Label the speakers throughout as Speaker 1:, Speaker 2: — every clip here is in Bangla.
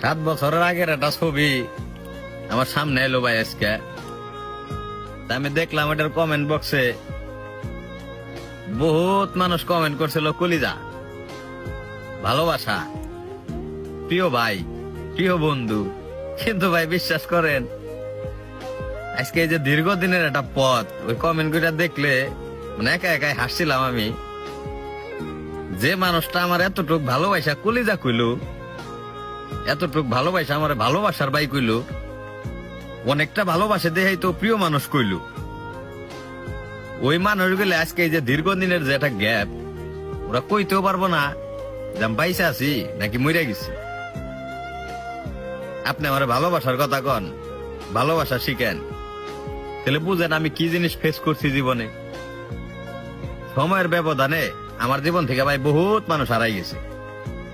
Speaker 1: 7 বছরের আগের একটা ছবি আমার সামনে এলো ভাই আজকে। তা আমি দেখলাম এটার কমেন্ট বক্সে বহুত মানুষ কমেন্ট করছিল কলিজা, ভালোবাসা, প্রিয় ভাই, প্রিয় বন্ধু। কিন্তু ভাই বিশ্বাস করেন, আজকে এই যে দীর্ঘদিনের একটা পথ, ওই কমেন্ট গুলা দেখলে মানে একা একাই হাসছিলাম আমি। যে মানুষটা আমার এতটুক ভালোবাসা কলিজা কইলো, এতটুক ভালোবাসা আমার ভালোবাসার ভাই কইলো, অনেকটা ভালোবাসে দেখাই তো প্রিয় মানুষ কইলো, ওই মানুষগুলো আজকে এই যে দীর্ঘদিনের যে একটা গ্যাপ, ওরা কইতেও পারবো না যে আমি বাইসে আছি নাকি মরে গেছি। আপনি আমার ভালোবাসার কথা কন, ভালোবাসা শিখেন, তাহলে বুঝেন আমি কি জিনিস ফেস করছি জীবনে। সময়ের ব্যবধানে আমার জীবন থেকে ভাই বহুত মানুষ হারাই গেছে,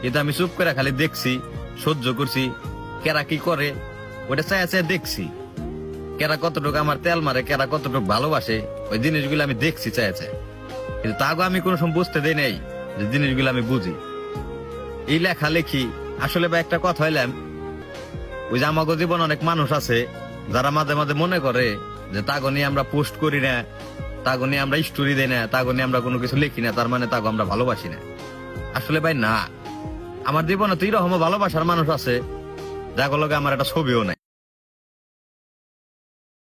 Speaker 1: কিন্তু আমি চুপ করে খালি দেখছি, সহ্য করছি। কেরা কি করে ওটা চাই চাই দেখছি, কেরা কতটুকু আমার তেল মারে, কেরা কতটুকু ভালোবাসে, ওই জিনিসগুলো আমি দেখছি চাই চাই। কিন্তু তাকে আমি কোনো সময় বুঝতে দেই নাই যে জিনিসগুলো আমি বুঝি। এই লেখালেখি আসলে ভাই একটা কথা হইলাম, ওই যে আমাকে জীবন অনেক মানুষ আছে যারা মাঝে মাঝে মনে করে যে তাগো নিয়ে আমরা পোস্ট করি না, তাগো নিয়ে আমরা স্টোরি দেই না, তাগো নিয়ে আমরা কোনো কিছু লিখি না, তার মানে তাগো আমরা ভালোবাসি না। আসলে ভাই না, আমার জীবনে তো এরকম ভালোবাসার মানুষ আছে যাগুলোকে আমার একটা ছবিও নাই।